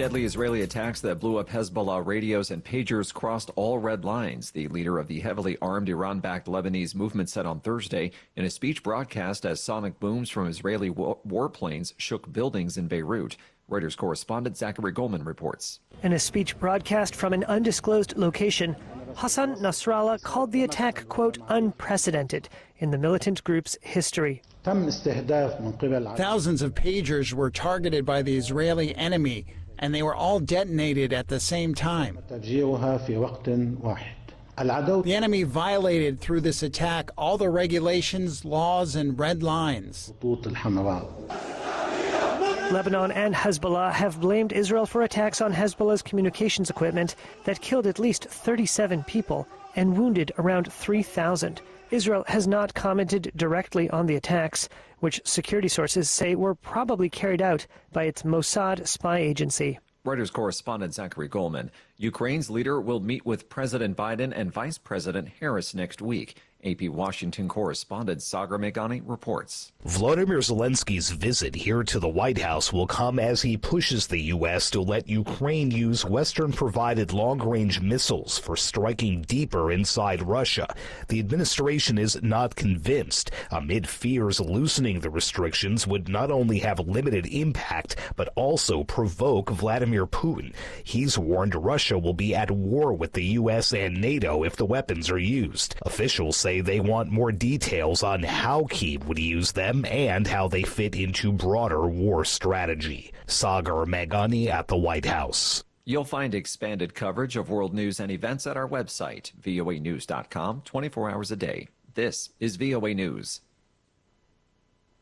deadly Israeli attacks that blew up Hezbollah radios and pagers crossed all red lines, the leader of the heavily armed Iran-backed Lebanese movement said on Thursday in a speech broadcast as sonic booms from Israeli warplanes shook buildings in Beirut. Reuters correspondent Zachary Goldman reports. In a speech broadcast from an undisclosed location, Hassan Nasrallah called the attack, quote, unprecedented in the militant group's history. Thousands of pagers were targeted by the Israeli enemy, and they were all detonated at the same time. The enemy violated through this attack all the regulations, laws, and red lines. Lebanon and Hezbollah have blamed Israel for attacks on Hezbollah's communications equipment that killed at least 37 people and wounded around 3,000. Israel has not commented directly on the attacks, which security sources say were probably carried out by its Mossad spy agency. Reuters correspondent Zachary Goldman. Ukraine's leader will meet with President Biden and Vice President Harris next week. AP Washington correspondent Sagar Meghani reports. Volodymyr Zelensky's visit here to the White House will come as he pushes the U.S. to let Ukraine use Western-provided long-range missiles for striking deeper inside Russia. The administration is not convinced, amid fears loosening the restrictions would not only have limited impact, but also provoke Vladimir Putin. He's warned Russia will be at war with the U.S. and NATO if the weapons are used. Officials say they want more details on how Kyiv would use them and how they fit into broader war strategy. Sagar Meghani at the White House. You'll find expanded coverage of world news and events at our website, voanews.com, 24 hours a day. This is VOA News.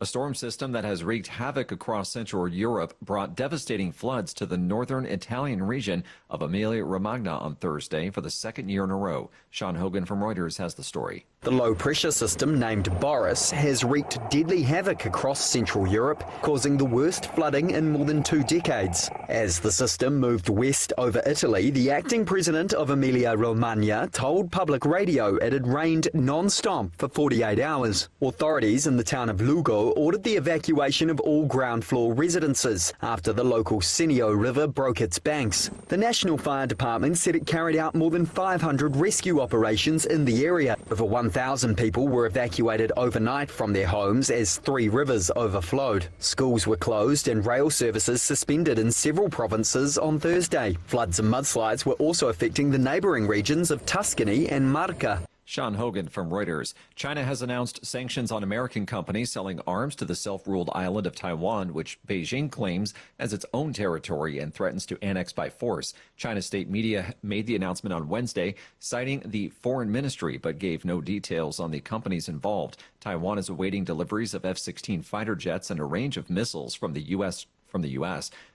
A storm system that has wreaked havoc across Central Europe brought devastating floods to the northern Italian region of Emilia-Romagna on Thursday for the second year in a row. Sean Hogan from Reuters has the story. The low-pressure system, named Boris, has wreaked deadly havoc across Central Europe, causing the worst flooding in more than 2 decades. As the system moved west over Italy, the acting president of Emilia-Romagna told public radio it had rained non-stop for 48 hours. Authorities in the town of Lugo ordered the evacuation of all ground floor residences after the local Senio River broke its banks. The National Fire Department said it carried out more than 500 rescue operations in the area. Over 1,000 people were evacuated overnight from their homes as 3 rivers overflowed. Schools were closed and rail services suspended in several provinces on Thursday. Floods and mudslides were also affecting the neighbouring regions of Tuscany and Marca. Sean Hogan from Reuters. China has announced sanctions on American companies selling arms to the self-ruled island of Taiwan, which Beijing claims as its own territory and threatens to annex by force. China's state media made the announcement on Wednesday, citing the foreign ministry, but gave no details on the companies involved. Taiwan is awaiting deliveries of F-16 fighter jets and a range of missiles from the U.S.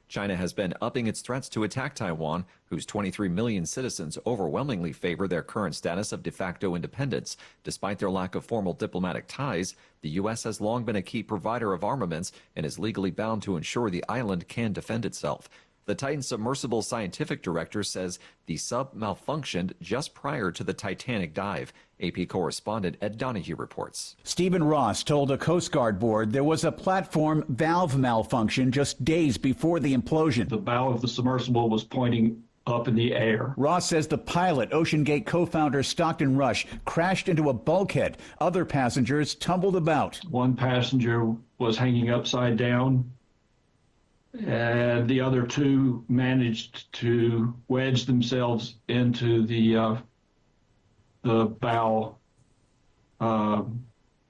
China has been upping its threats to attack Taiwan, whose 23 million citizens overwhelmingly favor their current status of de facto independence. Despite their lack of formal diplomatic ties, the U.S. has long been a key provider of armaments and is legally bound to ensure the island can defend itself. The Titan submersible scientific director says the sub malfunctioned just prior to the Titanic dive. AP correspondent Ed Donahue reports. Stephen Ross told a Coast Guard board there was a platform valve malfunction just days before the implosion. The bow of the submersible was pointing up in the air. Ross says the pilot, OceanGate co-founder Stockton Rush, crashed into a bulkhead. Other passengers tumbled about. One passenger was hanging upside down, and the other 2 managed to wedge themselves into the bow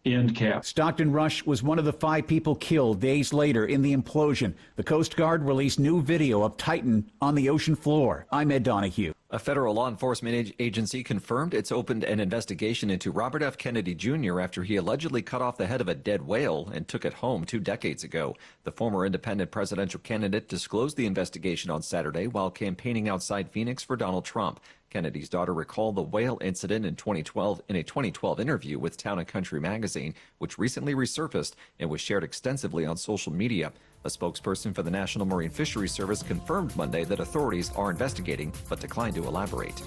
end cap. Stockton Rush was one of the 5 people killed days later in the implosion. The Coast Guard released new video of Titan on the ocean floor. I'm Ed Donahue. A federal law enforcement agency confirmed it's opened an investigation into Robert F. Kennedy Jr. after he allegedly cut off the head of a dead whale and took it home 2 decades ago. The former independent presidential candidate disclosed the investigation on Saturday while campaigning outside Phoenix for Donald Trump. Kennedy's daughter recalled the whale incident in 2012 in a 2012 interview with Town & Country magazine, which recently resurfaced and was shared extensively on social media. A spokesperson for the National Marine Fisheries Service confirmed Monday that authorities are investigating, but declined to elaborate.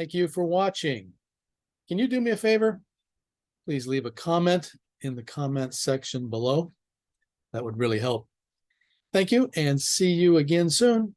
Thank you for watching. Can you do me a favor? Please leave a comment in the comment section below. That would really help. Thank you, and see you again soon.